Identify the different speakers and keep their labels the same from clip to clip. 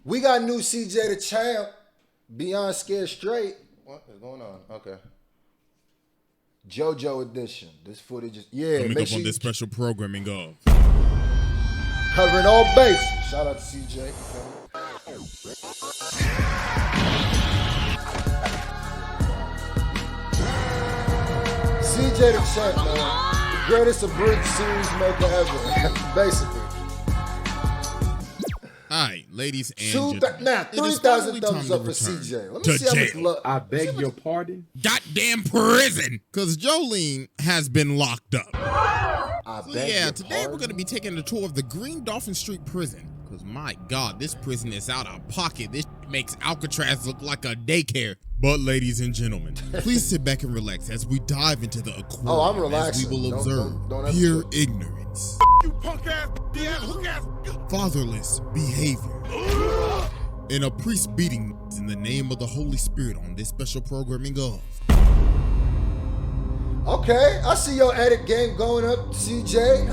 Speaker 1: We got new Cjdachamp, Beyond Scared Straight. What is going on? Okay. Jojo edition. This footage is
Speaker 2: Coming up on this special programming of
Speaker 1: covering all bases. Shout out to CJ. Cjdachamp, man, the greatest abridged series maker ever, basically.
Speaker 2: All right, ladies and gentlemen.
Speaker 1: Now, 3,000 thumbs up for CJ. Let me see how much love.
Speaker 3: I beg your pardon?
Speaker 2: Goddamn prison! Because Jolene has been locked up. Today we're going to be taking a tour of the Green Dolphin Street prison. Because my God, this prison is out of pocket. This makes Alcatraz look like a daycare. But ladies and gentlemen, please sit back and relax as we dive into the aquarium.
Speaker 1: Oh, I'm relaxing.
Speaker 2: As we will observe pure ignorance.
Speaker 3: You punk ass, hook ass.
Speaker 2: Fatherless behavior, and a priest beating in the name of the Holy Spirit on this special programming of.
Speaker 1: Okay, I see your edit game going up, CJ.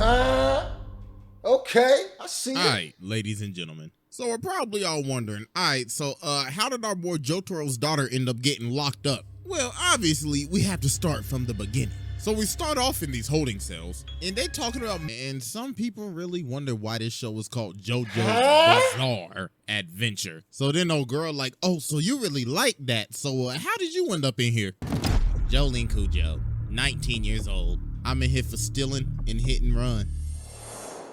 Speaker 1: Okay, I see it.
Speaker 2: All right, ladies and gentlemen. So we're probably all wondering, all right, so how did our boy Jotaro's daughter end up getting locked up? Well, obviously, we have to start from the beginning. So we start off in these holding cells, and they talking about, and some people really wonder why this show was called JoJo's Bizarre Adventure. So then old girl like, oh, so you really like that. So how did you end up in here? Jolene Cujo, 19 years old. I'm in here for stealing and hit and run.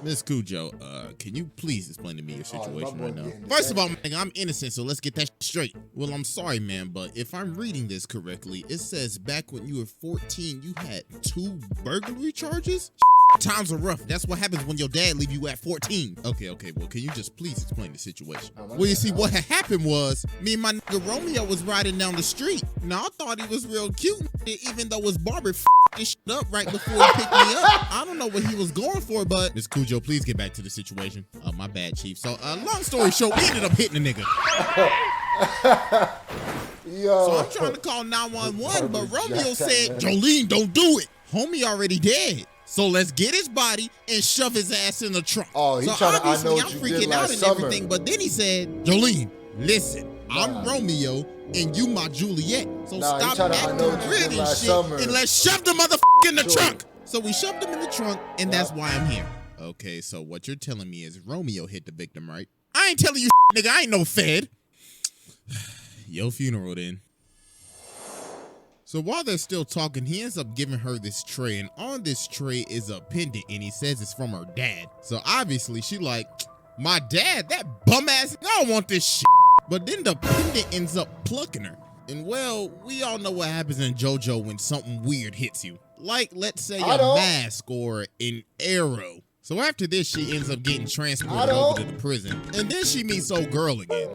Speaker 2: Miss Cujo, can you please explain to me your situation right now? First of all, I'm innocent, so let's get that straight. Well, I'm sorry, man, but if I'm reading this correctly, it says back when you were 14, you had 2 burglary charges? Times are rough. That's what happens when your dad leave you at 14. Okay, well, can you just please explain the situation? Well, you see, what had happened was, me and my nigga Romeo was riding down the street. Now, I thought he was real cute, even though his barber this shit up right before he picked me up. I don't know what he was going for, but Miss Cujo, please get back to the situation. My bad, Chief. So, long story short, we ended up hitting the nigga.
Speaker 1: Yo.
Speaker 2: So I'm trying to call 911, but Romeo said, Jolene, don't do it. Homie already dead. So let's get his body and shove his ass in the trunk.
Speaker 1: Oh, he's
Speaker 2: so
Speaker 1: trying to, I know
Speaker 2: I'm
Speaker 1: what you
Speaker 2: freaking
Speaker 1: did
Speaker 2: out
Speaker 1: last
Speaker 2: and
Speaker 1: summer.
Speaker 2: everything, but then he said, Jolene, listen, I'm Romeo and you my Juliet. So stop acting weird and shit and let's shove the motherfucker in the trunk. So we shoved him in the trunk, and that's why I'm here. Okay, so what you're telling me is Romeo hit the victim, right? I ain't telling you nigga, I ain't no fed. Your funeral then. So while they're still talking, he ends up giving her this tray, and on this tray is a pendant, and he says it's from her dad. So obviously she like, my dad, that bum ass, I don't want this shit. But then the pendant ends up plucking her. And well, we all know what happens in JoJo when something weird hits you. Like, let's say a mask or an arrow. So after this, she ends up getting transported over to the prison. And then she meets old girl again.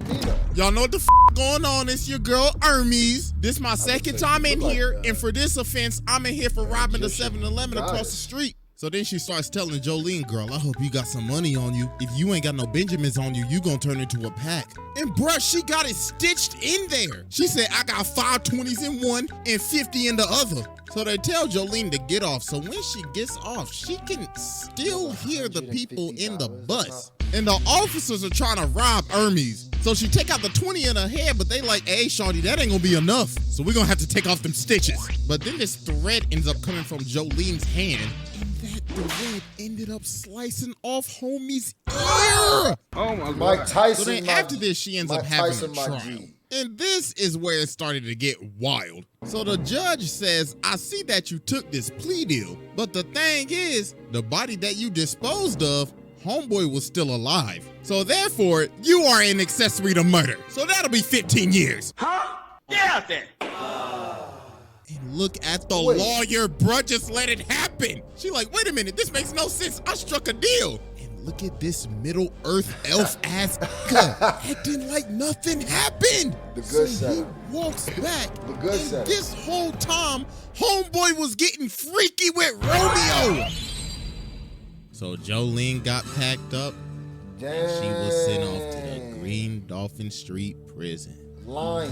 Speaker 2: Y'all know what the going on? It's your girl, Hermes. This my second time in here. And for this offense, I'm in here for robbing the 7-Eleven across the street. So then she starts telling Jolene, girl, I hope you got some money on you. If you ain't got no Benjamins on you, you gonna turn into a pack. And bruh, she got it stitched in there. She said, I got 5 20s in one and 50 in the other. So they tell Jolene to get off. So when she gets off, she can still hear the people in the bus. And the officers are trying to rob Hermes. So she take out the 20 in her head, but they like, hey, shawty, that ain't gonna be enough. So we're gonna have to take off them stitches. But then this thread ends up coming from Jolene's hand. And that thread ended up slicing off homie's ear.
Speaker 3: Oh my God.
Speaker 1: Mike Tyson.
Speaker 2: So then after this, she ends up having a trial. And this is where it started to get wild. So the judge says, I see that you took this plea deal, but the thing is, the body that you disposed of, homeboy was still alive. So therefore, you are an accessory to murder. So that'll be 15 years.
Speaker 3: Huh? Get out there.
Speaker 2: And look at the lawyer, bruh, just let it happen. She like, wait a minute, this makes no sense. I struck a deal. And look at this Middle Earth elf ass acting like nothing happened.
Speaker 1: The good
Speaker 2: so he walks back. The good and this whole time, homeboy was getting freaky with Romeo. So Jolene got packed up. And she was sent off to the Green Dolphin Street prison.
Speaker 1: Light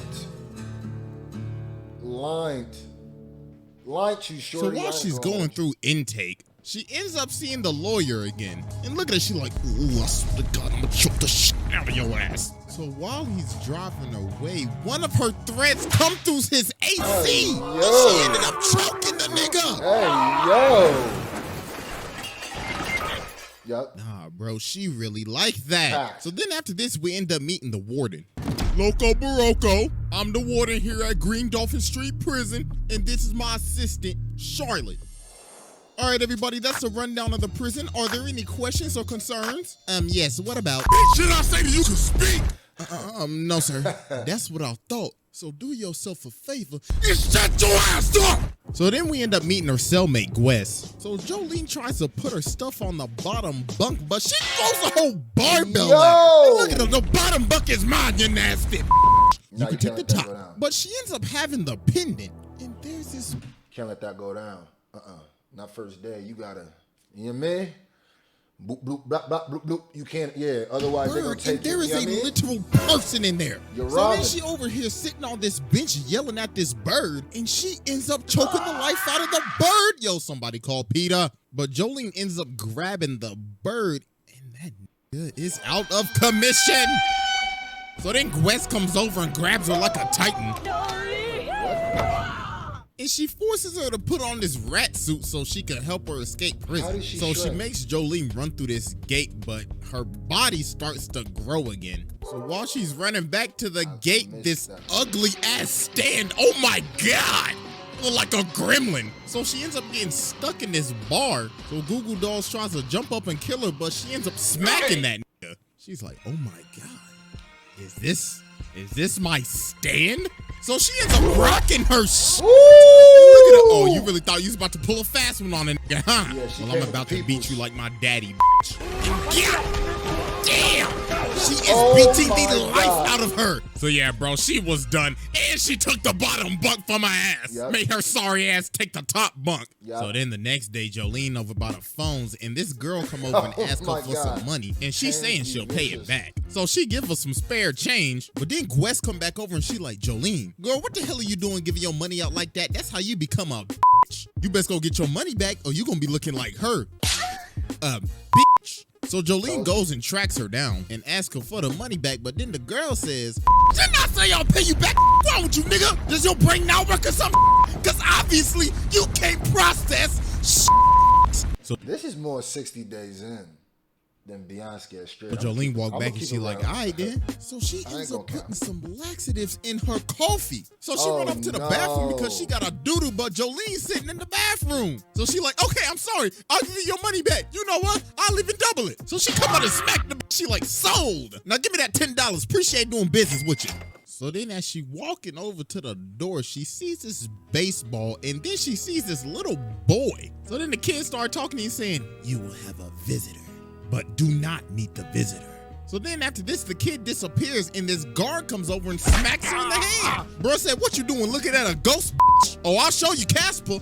Speaker 1: you, shorty.
Speaker 2: So while she's going through intake, she ends up seeing the lawyer again. And look at her, she like, ooh, I swear to God, I'm gonna choke the shit out of your ass. So while he's driving away, one of her threads come through his AC.
Speaker 1: Hey,
Speaker 2: and she ended up choking the nigga.
Speaker 1: Hey, yo. Yup.
Speaker 2: Nah, bro, she really liked that.
Speaker 1: Fact.
Speaker 2: So then after this, we end up meeting the warden. Loco Barocco, I'm the warden here at Green Dolphin Street Prison, and this is my assistant, Charlotte. All right, everybody, that's a rundown of the prison. Are there any questions or concerns? Yes, what about?
Speaker 3: Should I say that you can speak?
Speaker 2: No, sir. That's what I thought. So do yourself a favor.
Speaker 3: Just shut your ass up!
Speaker 2: So then we end up meeting her cellmate, Gwes. So Jolene tries to put her stuff on the bottom bunk, but she throws a whole barbell at her. Hey, look at her, the bottom bunk is mine, you nasty. You can take the top, but she ends up having the pendant. And there's this...
Speaker 1: Can't let that go down. Not first day. You gotta, you know what I mean? Boop, bloop, blop, blop, bloop, bloop. You can't, yeah. Otherwise, they're gonna take
Speaker 2: there
Speaker 1: it.
Speaker 2: There is a literal person in there.
Speaker 1: You're
Speaker 2: so
Speaker 1: robbing.
Speaker 2: Then she over here sitting on this bench yelling at this bird, and she ends up choking the life out of the bird. Yo, somebody call PETA. But Jolene ends up grabbing the bird, and that nigga is out of commission. So then Gwes comes over and grabs her like a titan. And she forces her to put on this rat suit so she can help her escape prison. She makes Jolene run through this gate, but her body starts to grow again. So while she's running back to the gate, this ugly ass stand, oh my God, look like a gremlin. So she ends up getting stuck in this bar. So Google Dolls tries to jump up and kill her, but she ends up smacking that nigga. She's like, oh my God, is this my stand? So she ends up rocking her shit. Look at her. Oh, you really thought you was about to pull a fast one on it, huh?
Speaker 1: Yeah,
Speaker 2: well, I'm about to beat you like my daddy, bitch. Damn! She is beating the life out of her. So yeah, bro, she was done. And she took the bottom bunk from my ass.
Speaker 1: Yep.
Speaker 2: Made her sorry ass take the top bunk.
Speaker 1: Yep.
Speaker 2: So then the next day, Jolene over by the phones, and this girl come over and ask her for some money. And she's saying she'll pay it back. So she give her some spare change. But then Gwes come back over and she like, Jolene, girl, what the hell are you doing giving your money out like that? That's how you become a bitch. You best go get your money back or you gonna be looking like her. Bitch. So Jolene goes and tracks her down and asks her for the money back, but then the girl says, didn't I say I'll pay you back? What's wrong with you, nigga? Does your brain not work or something? Because obviously you can't process shit. So
Speaker 1: this is more 60 days in than Beyonce straight.
Speaker 2: But Jolene walked back and she like, all right then. So she ends up putting some laxatives in her coffee. So she run up to the bathroom because she got a doodle, but Jolene's sitting in the bathroom. So she like, okay, I'm sorry. I'll give you your money back. You know what? I'll even double it. So she come out and smack the she like, sold. Now give me that $10. Appreciate doing business with you. So then as she walking over to the door, she sees this baseball and then she sees this little boy. So then the kid started talking to him saying, you will have a visitor, but do not meet the visitor. So then after this, the kid disappears and this guard comes over and smacks her in the hand. Bro said, what you doing looking at a ghost, bitch? Oh, I'll show you, Casper.
Speaker 1: You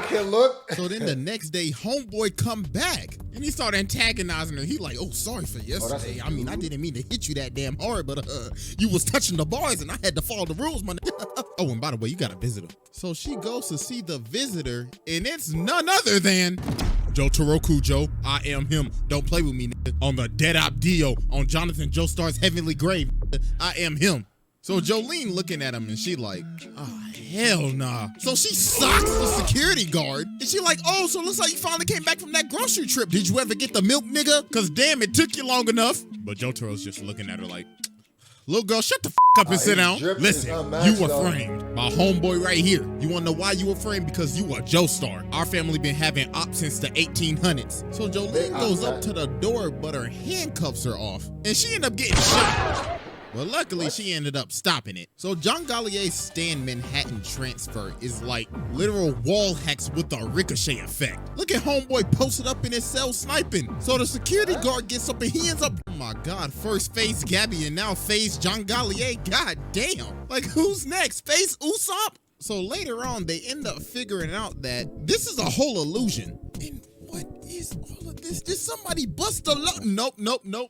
Speaker 1: can't look.
Speaker 2: So then the next day, homeboy come back and he started antagonizing her. He like, oh, sorry for yesterday. I mean, I didn't mean to hit you that damn hard, but you was touching the bars and I had to follow the rules, my nigga. Oh, and by the way, you got a visitor. So she goes to see the visitor and it's none other than Jotaro Kujo. I am him. Don't play with me, nigga. On the Dead Op Dio on Jonathan Joestar's Heavenly Grave. I am him. So Jolene looking at him and she like, oh, hell nah. So she socks the security guard and she like, oh, so looks like you finally came back from that grocery trip. Did you ever get the milk, nigga? Cause damn, it took you long enough. But Jotaro's just looking at her like, little girl, shut the f up and sit down. Listen, you were framed by homeboy right here. You wanna know why you were framed? Because you are Joestar. Our family been having ops since the 1800s. So Jolene goes up to the door, but her handcuffs are off and she ended up getting shot. But luckily, she ended up stopping it. So John Gallier's Stan Manhattan transfer is like literal wall hacks with a ricochet effect. Look at homeboy posted up in his cell sniping. So the security guard gets up and he ends up, oh my God, first face Gabby and now face John Gallier. God damn. Like who's next? Face Usopp? So later on, they end up figuring out that this is a whole illusion. And what is all of this? Did somebody bust a lock? Nope.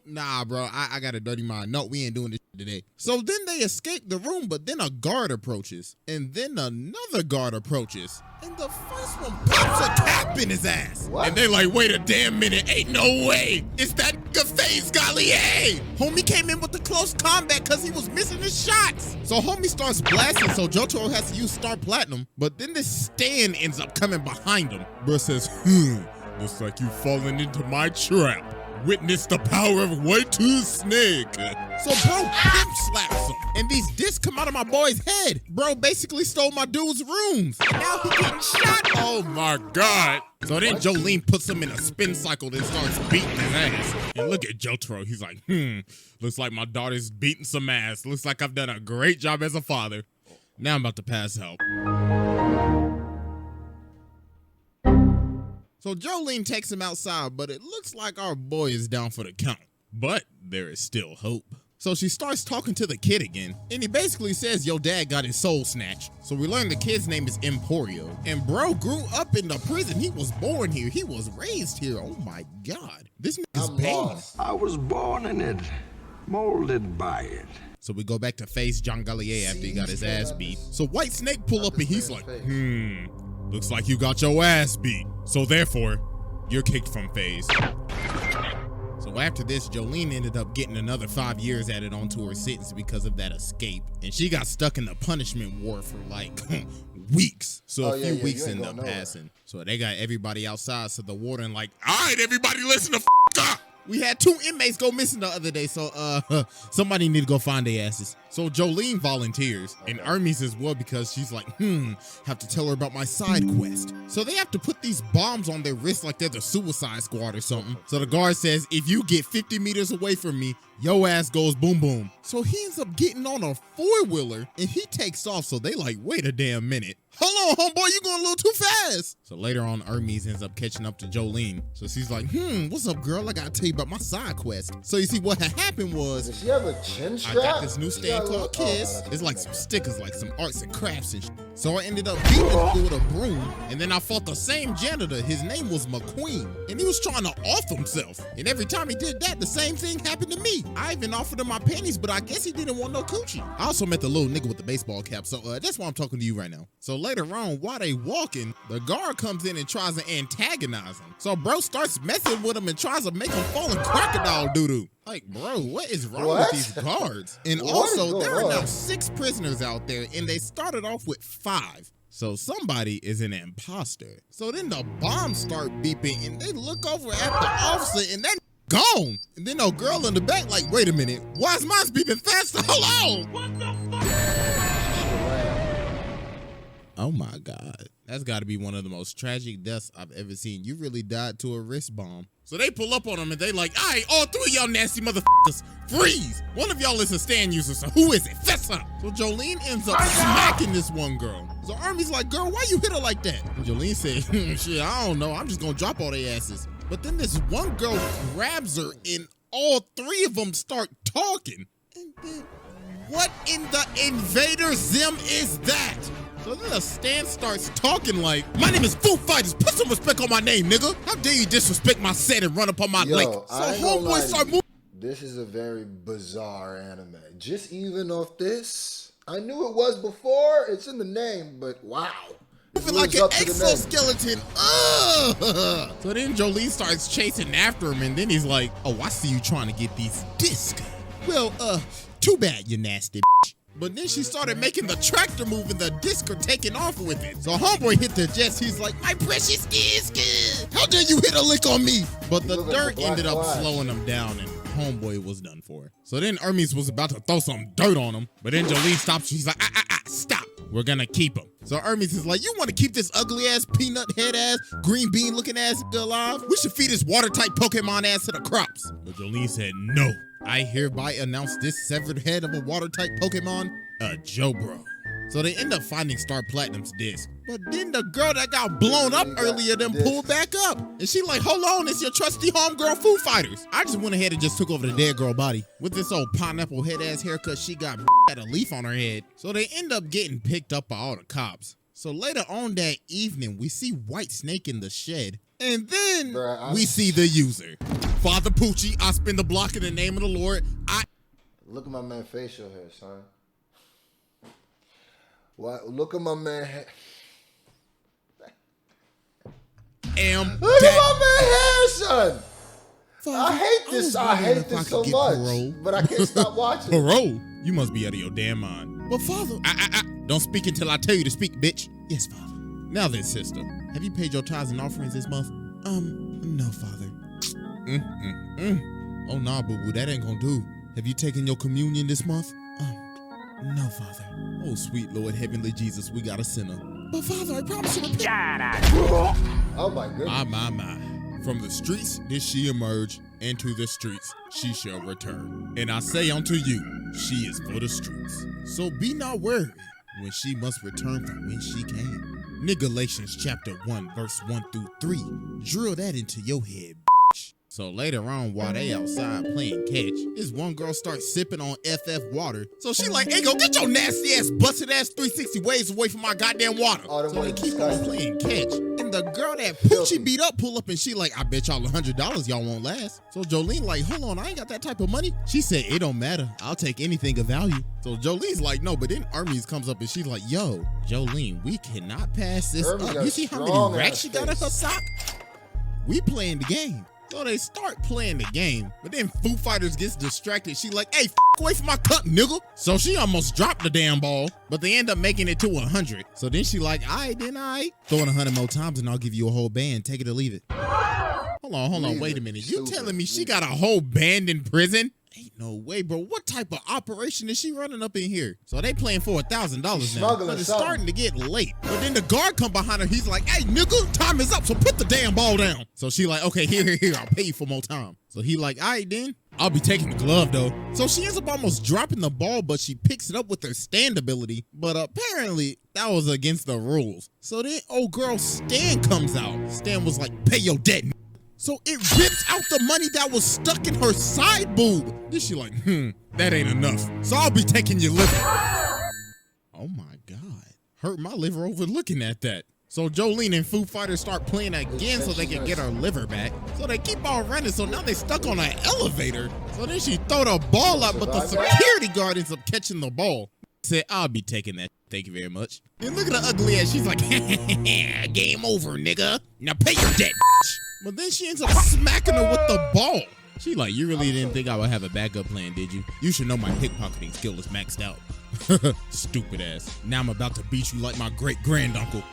Speaker 2: Nah, bro, I got a dirty mind. No, we ain't doing this today. So then they escape the room, but then a guard approaches. And then another guard approaches. And the first one pops a cap in his ass.
Speaker 1: What?
Speaker 2: And they like, wait a damn minute, ain't no way. It's that FaZe Gallier. Homie came in with the close combat because he was missing his shots. So homie starts blasting, so Jotaro has to use Star Platinum. But then this stand ends up coming behind him. Bro says, looks like you've fallen into my trap. Witness the power of White Tooth Snake. So bro pimp slaps him, and these discs come out of my boy's head. Bro basically stole my dude's rooms. And now he getting shot. Oh my God. So then Jolene puts him in a spin cycle and starts beating his ass. And look at Jotaro, he's like, looks like my daughter's beating some ass. Looks like I've done a great job as a father. Now I'm about to pass out. So Jolene takes him outside, but it looks like our boy is down for the count. But there is still hope. So she starts talking to the kid again, and he basically says, yo, dad got his soul snatched. So we learn the kid's name is Emporio. And bro grew up in the prison. He was born here. He was raised here. Oh my God. This nigga's pain.
Speaker 4: I was born in it, molded by it.
Speaker 2: So we go back to FaZe John Gallier after he got his ass beat. So White Snake pull up and he's like, looks like you got your ass beat. So therefore, you're kicked from FaZe. So after this, Jolene ended up getting another 5 years added onto her sentence because of that escape. And she got stuck in the punishment ward for like weeks. So a few weeks ended up passing. So they got everybody outside. So the warden like, all right, everybody listen the up. We had 2 inmates go missing the other day, so somebody need to go find their asses. So Jolene volunteers, and Hermes as well, because she's like, have to tell her about my side quest. So they have to put these bombs on their wrists like they're the Suicide Squad or something. So the guard says, if you get 50 meters away from me, your ass goes boom boom. So he ends up getting on a 4-wheeler, and he takes off, so they like, wait a damn minute. Hold on, homeboy, you going a little too fast. So later on, Hermes ends up catching up to Jolene. So she's like, what's up, girl? I gotta tell you about my side quest. So you see, what had happened was,
Speaker 1: does she have a chin strap?
Speaker 2: I got this new stand called Kiss. It's like some stickers, like some arts and crafts and shit. So I ended up beating him with a broom, and then I fought the same janitor. His name was McQueen, and he was trying to off himself. And every time he did that, the same thing happened to me. I even offered him my panties, but I guess he didn't want no coochie. I also met the little nigga with the baseball cap, so that's why I'm talking to you right now. So later on, while they walking, the guard comes in and tries to antagonize him. So bro starts messing with him and tries to make him fall in crocodile doo-doo. Like, bro, what is wrong with these guards? And also, there are now 6 prisoners out there, and they started off with 5. So somebody is an imposter. So then the bombs start beeping, and they look over at the officer, and that gone. And then no girl in the back like, wait a minute, why is mine beeping faster? Hold on. What the fuck? Oh my God. That's gotta be one of the most tragic deaths I've ever seen. You really died to a wrist bomb. So they pull up on him and they like, all right, all 3 of y'all nasty motherfuckers, freeze. One of y'all is a stand user, so who is it? Fess up. So Jolene ends up smacking this one girl. So Army's like, girl, why you hit her like that? And Jolene said, shit, I don't know. I'm just gonna drop all their asses. But then this one girl grabs her and all 3 of them start talking. And then what in the invader zim is that? So then the stand starts talking like, my name is Foo Fighters, put some respect on my name, nigga. How dare you disrespect my set and run up on my lake? So homeboy start moving.
Speaker 1: This is a very bizarre anime. Just even off this, I knew it was before, it's in the name, but wow.
Speaker 2: Moving like an exoskeleton. So then Jolene starts chasing after him, and then he's like, oh, I see you trying to get these discs. Well, too bad, you nasty bitch. But then she started making the tractor move and the disc are taking off with it. So homeboy hit the jets. He's like, my precious disc. How dare you hit a lick on me? But the dirt ended up slowing him down and homeboy was done for. So then Hermes was about to throw some dirt on him. But then Jolene stopped. She's like, stop. We're gonna keep him. So Hermes is like, you want to keep this ugly ass, peanut head ass, green bean looking ass alive? We should feed this water type Pokemon ass to the crops. But Jolene said, no. I hereby announce this severed head of a water type Pokemon, a Jobro. So they end up finding Star Platinum's disc. But then the girl that got blown up earlier then pulled back up. And she like, hold on, it's your trusty homegirl Foo Fighters. I just went ahead and just took over the dead girl body. With this old pineapple head ass haircut, she got had a leaf on her head. So they end up getting picked up by all the cops. So later on that evening, we see White Snake in the shed. And then
Speaker 1: Bruh,
Speaker 2: we see the user. Father Pucci, I spin the block in the name of the Lord.
Speaker 1: Look at my man facial hair, son. What? Look at my man. Look at my man hair, son.
Speaker 2: Father,
Speaker 1: I hate this. I hate this so much. But I can't stop watching.
Speaker 2: Parole? You must be out of your damn mind. But Father, don't speak until I tell you to speak, bitch. Yes, Father. Now then, sister, have you paid your tithes and offerings this month? No, Father. Oh, nah, boo-boo, that ain't gonna do. Have you taken your communion this month? No, Father. Oh, sweet Lord, heavenly Jesus, we got a sinner. But Father, I promise to repent.
Speaker 1: Oh my goodness.
Speaker 2: My. From the streets did she emerge, and to the streets she shall return. And I say unto you, she is for the streets. So be not worried when she must return from when she came. Galatians chapter 1, verse 1 through 3. Drill that into your head, bitch. So later on, while they outside playing catch, this one girl starts sipping on FF water. So she like, hey, go get your nasty ass, busted ass 360 ways away from my goddamn water. So they keep on playing catch. And the girl that Poochie beat up pull up and she like, I bet y'all $100 y'all won't last. So Jolene like, hold on, I ain't got that type of money. She said, it don't matter. I'll take anything of value. So Jolene's like, no, but then Hermes comes up and she's like, yo, Jolene, we cannot pass this up. You see how many racks she got in her sock? We playing the game. So they start playing the game, but then Foo Fighters gets distracted. She like, hey, away from my cup, nigga. So she almost dropped the damn ball, but they end up making it to 100. So then she like, all right, then I throw it 100 more times and I'll give you a whole band. Take it or leave it. Hold on, wait a minute. You telling me she got a whole band in prison? Ain't no way, bro. What type of operation is she running up in here? So they playing for $1,000 now. But it's starting to get late. But then the guard come behind her. He's like, hey, nigga, time is up, so put the damn ball down. So she like, okay, here, I'll pay you for more time. So he like, all right, then. I'll be taking the glove, though. So she ends up almost dropping the ball, but she picks it up with her stand ability. But apparently, that was against the rules. So then old girl Stan comes out. Stan was like, pay your debt, so it rips out the money that was stuck in her side boob. Then she like, that ain't enough. So I'll be taking your liver. Oh my God. Hurt my liver over looking at that. So Jolene and Foo Fighters start playing again so they can get her liver back. So they keep on running, so now they stuck on an elevator. So then she throw the ball up, but the security guard ends up catching the ball. Said, I'll be taking that. Thank you very much. And look at her ugly ass. She's like, game over, nigga. Now pay your debt, bitch. But then she ends up smacking her with the ball. She like, you really didn't think I would have a backup plan, did you? You should know my pickpocketing skill is maxed out. Stupid ass. Now I'm about to beat you like my great granduncle.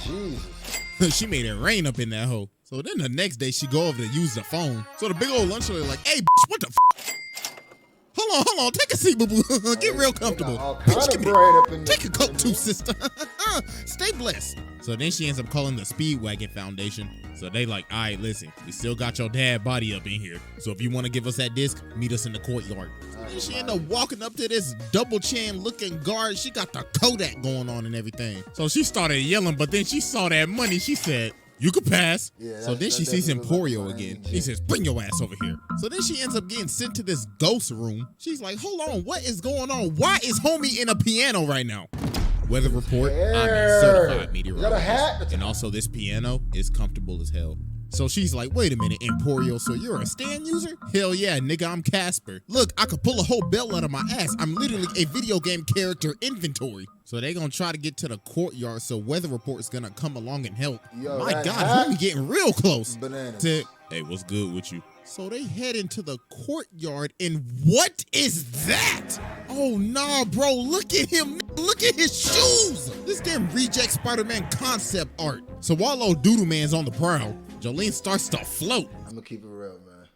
Speaker 2: Jesus. She made it rain up in that hole. So then the next day she go over to use the phone. So the big old lunch lady like, hey, bitch, what the f? Hold on, take a seat, boo-boo. Get real comfortable. Bitch, take a coat too, sister. Stay blessed. So then she ends up calling the Speedwagon Foundation. So they like, all right, listen, we still got your dad body up in here. So if you want to give us that disc, meet us in the courtyard. And she ended up walking up to this double chin looking guard. She got the Kodak going on and everything. So she started yelling, but then she saw that money. She said, you could pass. Yeah, so then she sees Emporio again. He says, bring your ass over here. So then she ends up getting sent to this ghost room. She's like, hold on, what is going on? Why is homie in a piano right now? Weather report, I'm a certified meteorologist. And also this piano is comfortable as hell. So she's like, wait a minute, Emporio, so you're a stand user? Hell yeah, nigga, I'm Casper. Look, I could pull a whole bell out of my ass. I'm literally a video game character inventory. So they gonna try to get to the courtyard, so Weather Report's gonna come along and help. Yo, my God, homie getting real close.
Speaker 1: Bananas.
Speaker 2: Said, hey, what's good with you? So they head into the courtyard, and what is that? Oh, nah, bro, look at him. Look at his shoes. This damn reject Spider-Man concept art. So while old Doodle Man's on the prowl, Jolene starts to float.
Speaker 1: I'm gonna keep it real, man.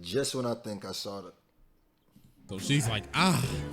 Speaker 1: Just when I think I saw the...
Speaker 2: So she's like,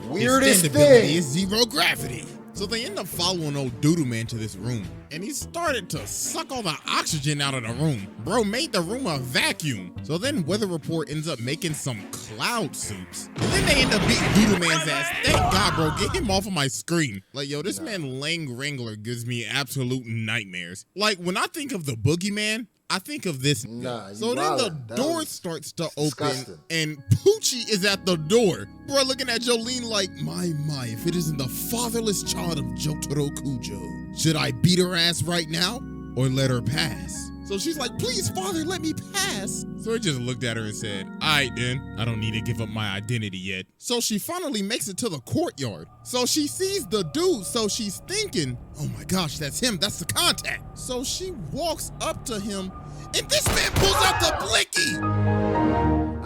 Speaker 1: weirdest thing
Speaker 2: is zero gravity. So they end up following old Doodle Man to this room, and he started to suck all the oxygen out of the room. Bro made the room a vacuum. So then Weather Report ends up making some cloud suits. And then they end up beating Doodle Man's ass. Thank God, bro, get him off of my screen. Like, yo, this man Lang Wrangler gives me absolute nightmares. Like, when I think of the Boogeyman, I think of this.
Speaker 1: Nah,
Speaker 2: so then the door starts to open
Speaker 1: disgusting.
Speaker 2: and Pucci is at the door. Bro, looking at Jolene like, my, if it isn't the fatherless child of Jotaro Kujo. Should I beat her ass right now or let her pass? So she's like, please, father, let me pass. So he just looked at her and said, all right, then. I don't need to give up my identity yet. So she finally makes it to the courtyard. So she sees the dude. So she's thinking, oh my gosh, that's him. That's the contact. So she walks up to him and this man pulls out the blicky.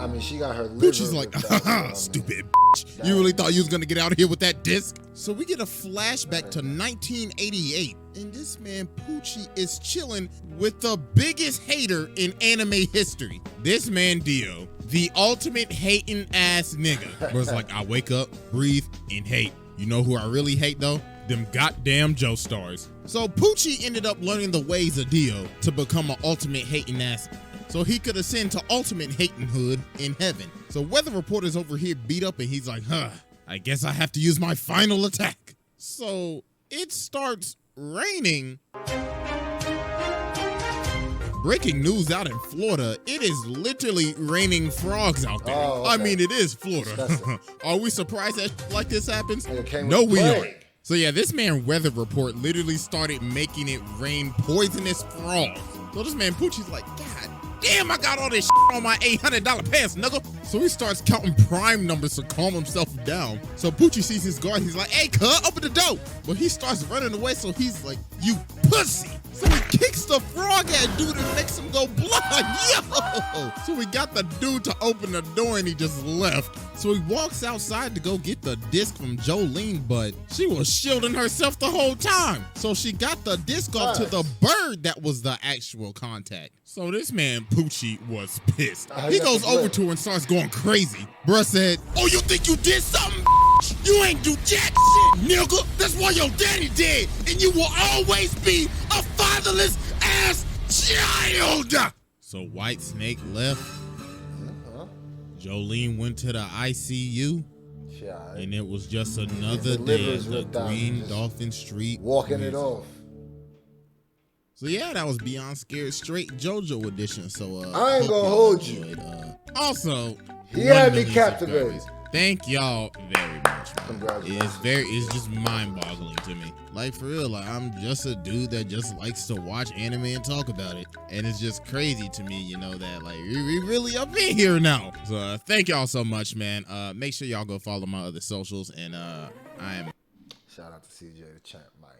Speaker 1: I mean, she got her liver.
Speaker 2: Pucci's like, stupid bitch. You really thought you was gonna get out of here with that disc? So we get a flashback to 1988. And this man Pucci is chilling with the biggest hater in anime history. This man Dio, the ultimate hating ass nigga. Was like, I wake up, breathe, and hate. You know who I really hate though? Them goddamn Joe stars. So Pucci ended up learning the ways of Dio to become an ultimate hating ass, so he could ascend to ultimate hating hood in heaven. So weather reporter's over here beat up and he's like, I guess I have to use my final attack. So it starts raining. Breaking news out in Florida, it is literally raining frogs out there.
Speaker 1: Oh, okay.
Speaker 2: I mean, it is Florida. Are we surprised that like this happens?
Speaker 1: No,
Speaker 2: we aren't. So yeah, this man weather report literally started making it rain poisonous frogs. So this man Pucci's like, God damn, I got all this on my $800 pants, nigga. So he starts counting prime numbers to calm himself down. So Pucci sees his guard. He's like, hey, cuz, open the door. But he starts running away. So he's like, you pussy. So he kicks the frog at dude and makes him go blind. Yo! So we got the dude to open the door and he just left. So he walks outside to go get the disc from Jolene, but she was shielding herself the whole time. So she got the disc off to the bird that was the actual contact. So this man Pucci was pissed. He goes over to her and starts going crazy. Bruh said, oh, you think you did something? You ain't do jack shit, nigga. That's why your daddy dead, and you will always be a fatherless ass child. So White Snake left. Jolene went to the ICU. And it was just another day at the Green Dolphin Street.
Speaker 1: Walking it off.
Speaker 2: So yeah, that was Beyond Scared Straight JoJo edition. So
Speaker 1: I ain't gonna hold you.
Speaker 2: Also,
Speaker 1: he had me captivated.
Speaker 2: Thank y'all very much, man.
Speaker 1: Congratulations.
Speaker 2: It's just mind-boggling to me. Like, for real, like, I'm just a dude that just likes to watch anime and talk about it. And it's just crazy to me, you know, that, like, we really up in here now. So, thank y'all so much, man. Make sure y'all go follow my other socials. And I am...
Speaker 1: Shout out to Cjdachamp, Mike.